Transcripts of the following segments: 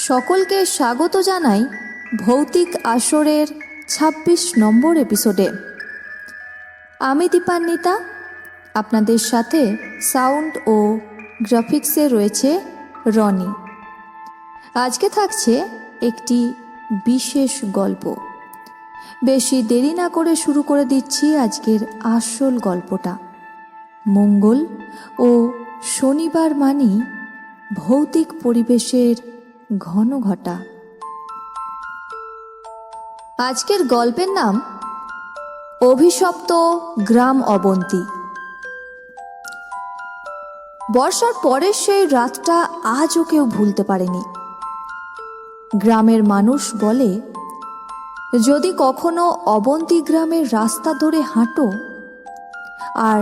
সকলকে স্বাগত জানাই ভৌতিক আসরের ২৬ নম্বর এপিসোডে। আমি দীপান্বিতা, আপনাদের সাথে সাউন্ড ও গ্রাফিক্সে রয়েছে রনি। আজকে থাকছে একটি বিশেষ গল্প। বেশি দেরি না করে শুরু করে দিচ্ছি আজকের আসল গল্পটা। মঙ্গল ও শনিবার মানেই ভৌতিক পরিবেশের ঘন ঘটা। আজকের গল্পের নাম অভিশপ্ত গ্রাম অবন্তী। বর্ষার পরের সেই রাতটা আজও কেউ ভুলতে পারেনি। গ্রামের মানুষ বলে, যদি কখনো অবন্তী গ্রামের রাস্তা ধরে হাঁটো আর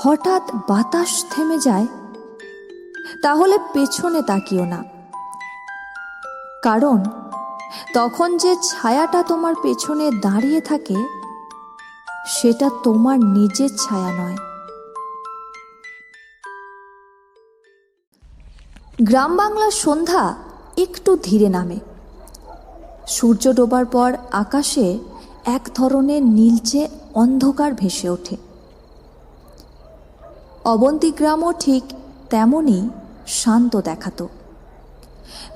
হঠাৎ বাতাস থেমে যায়, তাহলে পেছনে তাকিও না, কারণ তখন যে ছায়াটা তোমার পেছনে দাঁড়িয়ে থাকে সেটা তোমার নিজের ছায়া নয়। গ্রাম বাংলার সন্ধ্যা একটু ধীরে নামে। সূর্য ডোবার পর আকাশে এক ধরনের নীলচে অন্ধকার ভেসে ওঠে। অবন্তী গ্রামও ঠিক তেমনই শান্ত দেখাতো।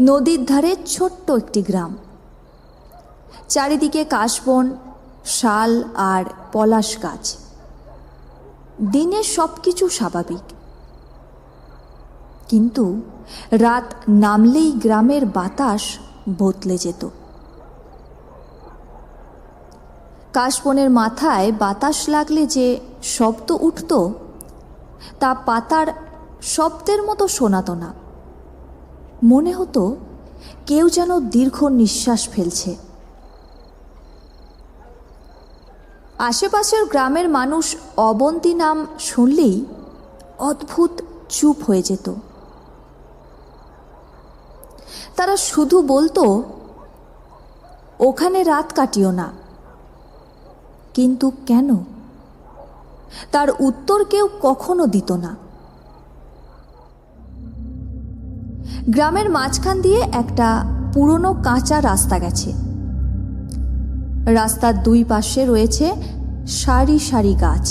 নদীর ধারে ছোট্ট একটি গ্রাম, চারিদিকে কাশবন, শাল আর পলাশ গাছ। দিনে সব কিছু স্বাভাবিক, কিন্তু রাত নামলেই গ্রামের বাতাস বদলে যেত। কাশবনের মাথায় বাতাস লাগলে যে শব্দ উঠত, তা পাতার শব্দের মতো শোনাতো না। মনে হতো কেউ যেন দীর্ঘ নিঃশ্বাস ফেলছে। আশেপাশের গ্রামের মানুষ অবন্তী নাম শুনলেই অদ্ভুত চুপ হয়ে যেত। তারা শুধু বলতো, ওখানে রাত কাটিও না। কিন্তু কেন, তার উত্তর কেউ কখনো দিত না। গ্রামের মাঝখান দিয়ে একটা পুরনো কাঁচা রাস্তা গেছে। রাস্তার দুই পাশে রয়েছে সারি সারি গাছ।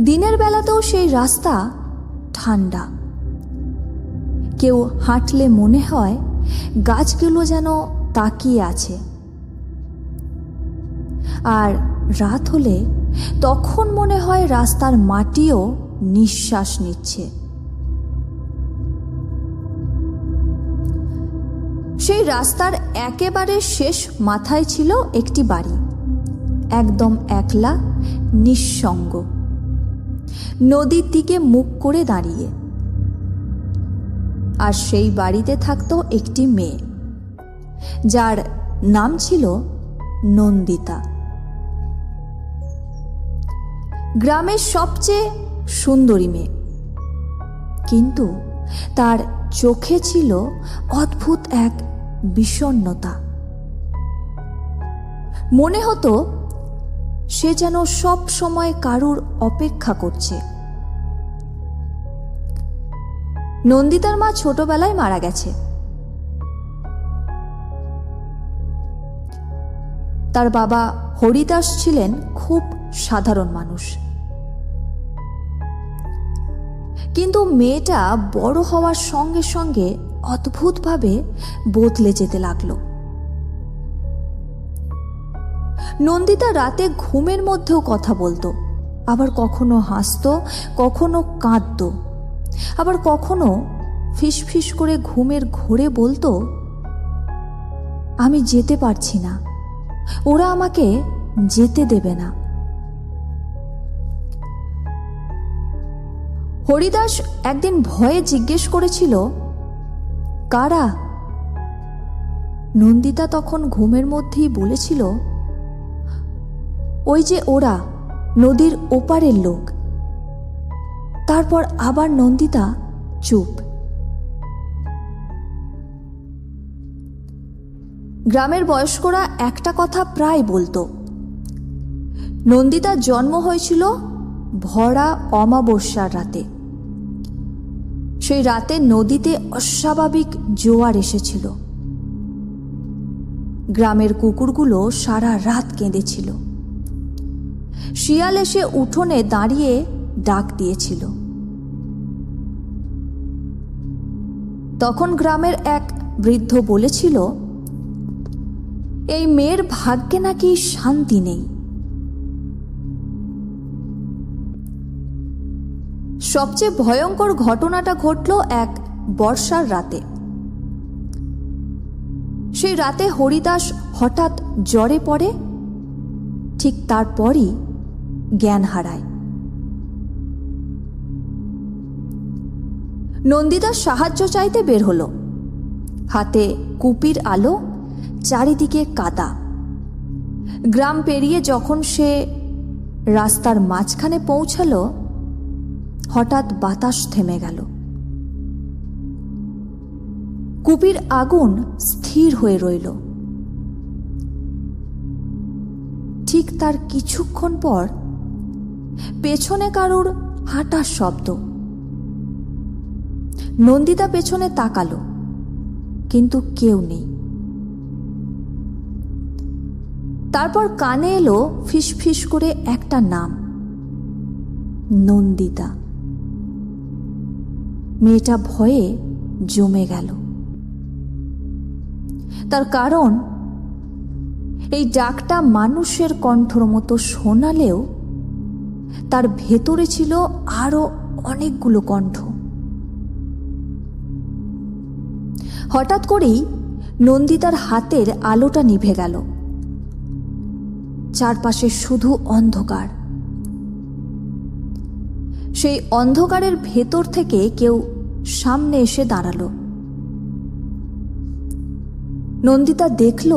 দিনের বেলাতেও সেই রাস্তা ঠান্ডা। কেউ হাঁটলে মনে হয় গাছগুলো যেন তাকিয়ে আছে। আর রাত হলে তখন মনে হয় রাস্তার মাটিও নিঃশ্বাস নিচ্ছে। সেই রাস্তার একেবারে শেষ মাথায় ছিল একটি বাড়ি, একদম একলা, নিঃসঙ্গ, নদীর দিকে মুখ করে দাঁড়িয়ে। আর সেই বাড়িতে থাকতো একটি মেয়ে, যার নাম ছিল নন্দিতা। গ্রামের সবচেয়ে সুন্দরী মেয়ে, কিন্তু তার চোখে ছিল অদ্ভুত এক বিষণ্ণতা। মনে হতো সে যেন সব সময় কারুর অপেক্ষা করছে। নন্দিতার মা ছোটবেলায় মারা গেছে। তার বাবা হরিদাস ছিলেন খুব সাধারণ মানুষ, কিন্তু মেয়েটা বড় হওয়ার সঙ্গে সঙ্গে অদ্ভুতভাবে বদলে যেতে লাগলো। নন্দিতা রাতে ঘুমের মধ্যেও কথা বলতো, আবার কখনো হাসতো, কখনো কাঁদতো, আবার কখনো ফিসফিস করে ঘুমের ঘোরে বলতো, আমি যেতে পারছি না, ওরা আমাকে যেতে দেবে না। হরিদাস একদিন ভয়ে জিজ্ঞেস করেছিল, কারা? নন্দিতা তখন ঘুমের মধ্যেই বলেছিল, ওই যে ওরা, নদীর ওপারের লোক। তারপর আবার নন্দিতা চুপ। গ্রামের বয়স্করা একটা কথা প্রায় বলতো, নন্দিতার জন্ম হয়েছিল ভরা অমাবস্যার রাতে। সেই রাতে নদীতে অস্বাভাবিক জোয়ার এসেছিল। গ্রামের কুকুরগুলো সারা রাত কেঁদেছিল। শিয়াল এসে উঠোনে দাঁড়িয়ে ডাক দিয়েছিল। তখন গ্রামের এক বৃদ্ধ বলেছিল, এই মেয়ের ভাগ্যে নাকি শান্তি নেই। সবচেয়ে ভয়ঙ্কর ঘটনাটা ঘটল এক বর্ষার রাতে। সেই রাতে হরিদাস হঠাৎ জ্বরে পড়ে, ঠিক তারপরই জ্ঞান হারায়। নন্দিতা সাহায্য চাইতে বের হলো। হাতে কুপির আলো, চারিদিকে কাদা। গ্রাম পেরিয়ে যখন সে রাস্তার মাঝখানে পৌঁছালো, হঠাৎ বাতাস থেমে গেল। কুপির আগুন স্থির হয়ে রইল। ঠিক তার কিছুক্ষণ পর পেছনে কারুর হাঁটার শব্দ। নন্দিতা পেছনে তাকালো, কিন্তু কেউ নেই। তারপর কানে এলো ফিসফিস করে একটা নাম, নন্দিতা। মেয়েটা ভয়ে জমে গেল। তার কারণ, এই ডাকটা মানুষের কণ্ঠর মতো শোনালেও তার ভেতরে ছিল আরো অনেকগুলো কণ্ঠ। হঠাৎ করেই নন্দিতার হাতের আলোটা নিভে গেল। চারপাশে শুধু অন্ধকার। সেই অন্ধকারের ভেতর থেকে কেউ সামনে এসে দাঁড়ালো। নন্দিতা দেখল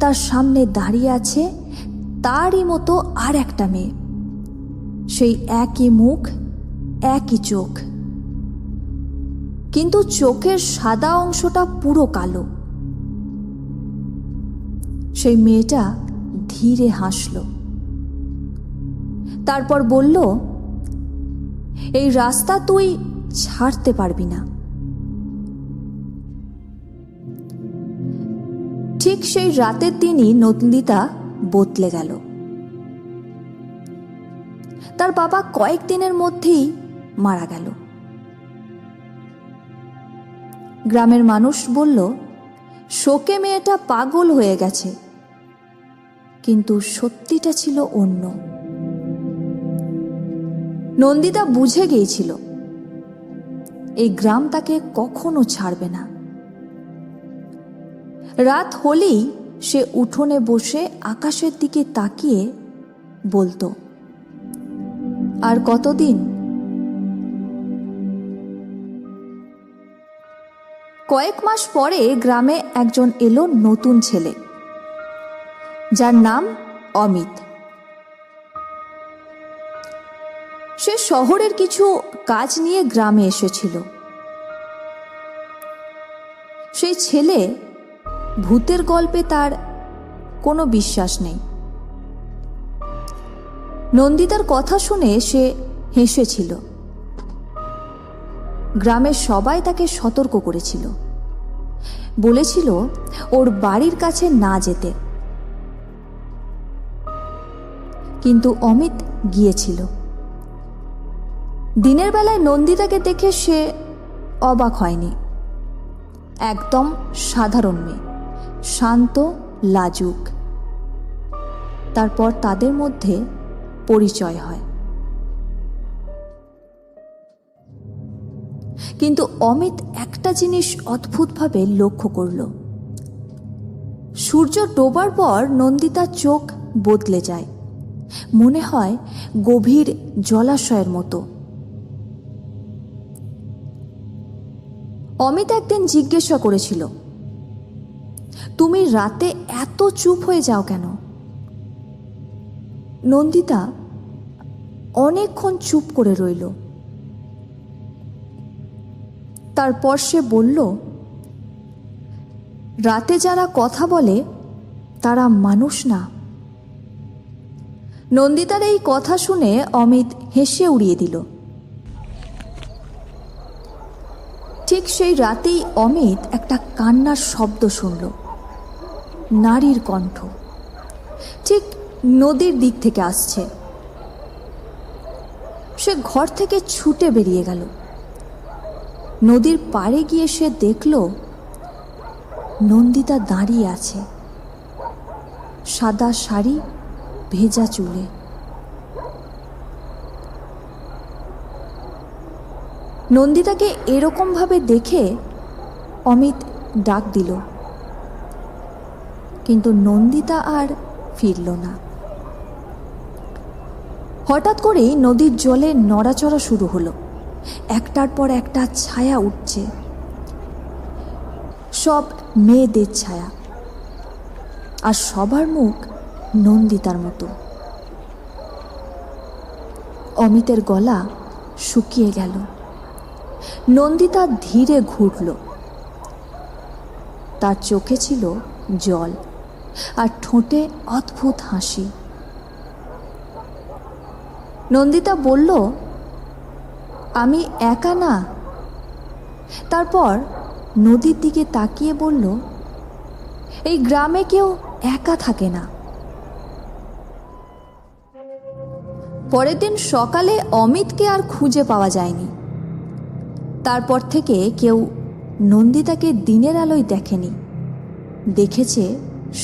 তার সামনে দাঁড়িয়ে আছে তারই মতো আর একটা মেয়ে। সেই একই মুখ, একই চোখ, কিন্তু চোখের সাদা অংশটা পুরো কালো। সেই মেয়েটা ধীরে হাসল। তারপর বলল, এই রাস্তা তুই ছাড়তে পারবি না। ঠিক সেই রাতের দিনই নন্দিতা বদলে গেল। তার বাবা কয়েকদিনের মধ্যেই মারা গেল। গ্রামের মানুষ বলল, শোকে মেয়েটা পাগল হয়ে গেছে, কিন্তু সত্যিটা ছিল অন্য। নন্দিতা বুঝে গিয়েছিল এই গ্রাম তাকে কখনো ছাড়বে না। রাত হলেই সে উঠোনে বসে আকাশের দিকে তাকিয়ে বলতো, আর কতদিন? কয়েক মাস পরে গ্রামে একজন এলো নতুন ছেলে, যার নাম অমিত। সে শহরের কিছু কাজ নিয়ে গ্রামে এসেছিল। সেই ছেলে ভূতের গল্পে তার কোনো বিশ্বাস নেই। নন্দিতার কথা শুনে সে হেসেছিল। গ্রামের সবাই তাকে সতর্ক করেছিল, বলেছিল ওর বাড়ির কাছে না যেতে। কিন্তু অমিত গিয়েছিল। দিনের বেলায় নন্দিতাকে দেখে সে অবাক হয়নি। একদম সাধারণ মেয়ে, শান্ত, লাজুক। তারপর তাদের মধ্যে পরিচয় হয়। কিন্তু অমিত একটা জিনিস অদ্ভুতভাবে লক্ষ্য করল। সূর্য ডোবার পর নন্দিতার চোখ বদলে যায়, মনে হয় গভীর জলাশয়ের মতো। অমিত একদিন জিজ্ঞাসা করেছিল, তুমি রাতে এত চুপ হয়ে যাও কেন? নন্দিতা অনেকক্ষণ চুপ করে রইল। তারপর সে বলল, রাতে যারা কথা বলে তারা মানুষ না। নন্দিতার এই কথা শুনে অমিত হেসে উড়িয়ে দিল। ঠিক সেই রাতেই অমিত একটা কান্নার শব্দ শুনল, নারীর কণ্ঠ, ঠিক নদীর দিক থেকে আসছে। সে ঘর থেকে ছুটে বেরিয়ে গেল। নদীর পাড়ে গিয়ে সে দেখল নন্দিতা দাঁড়িয়ে আছে, সাদা শাড়ি, ভেজা চুলে। নন্দিতাকে এরকমভাবে দেখে অমিত ডাক দিল, কিন্তু নন্দিতা আর ফিরল না। হঠাৎ করেই নদীর জলে নড়াচড়া শুরু হলো। একটার পর একটা ছায়া উঠছে, সব মেয়েদের ছায়া, আর সবার মুখ নন্দিতার মতো। অমিতের গলা শুকিয়ে গেল। নন্দিতা ধীরে ঘুরল। তার চোখে ছিল জল আর ঠোঁটে অদ্ভুত হাসি। নন্দিতা বলল, আমি একা না। তারপর নদীর দিকে তাকিয়ে বলল, এই গ্রামে কেউ একা থাকে না। পরের দিন সকালে অমিতকে আর খুঁজে পাওয়া যায়নি। তারপর থেকে কেউ নন্দিতাকে দিনের আলোয় দেখেনি, দেখেছে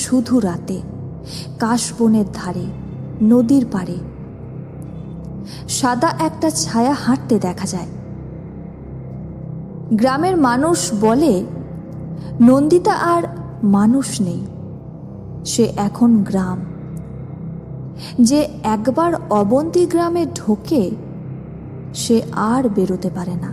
শুধু রাতে, কাশবনের ধারে, নদীর পাড়ে। সাদা একটা ছায়া হাঁটতে দেখা যায়। গ্রামের মানুষ বলে নন্দিতা আর মানুষ নেই, সে এখন গ্রাম। যে একবার অবন্তী গ্রামে ঢোকে সে আর বেরোতে পারে না।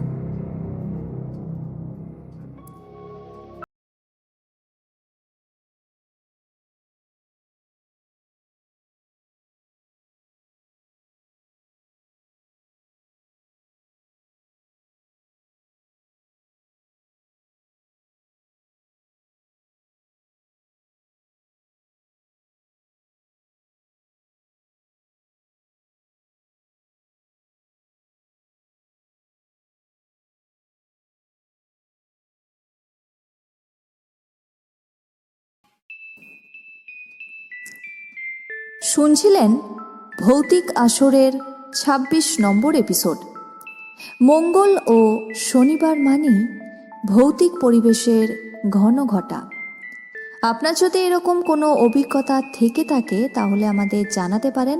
শুনছিলেন ভৌতিক আসরের ২৬ নম্বর এপিসোড। মঙ্গল ও শনিবার মানেই ভৌতিক পরিবেশের ঘন ঘটা। আপনার যদি এরকম কোনো অভিজ্ঞতা থেকে থাকে তাহলে আমাদের জানাতে পারেন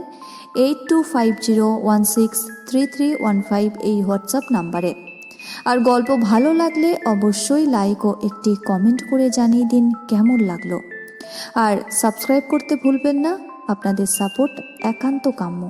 8250163315 এই হোয়াটসঅ্যাপ নাম্বারে। আর গল্প ভালো লাগলে অবশ্যই লাইক ও একটি কমেন্ট করে জানিয়ে দিন কেমন লাগলো। আর সাবস্ক্রাইব করতে ভুলবেন না, আপনাদের সাপোর্ট একান্ত কাম্য।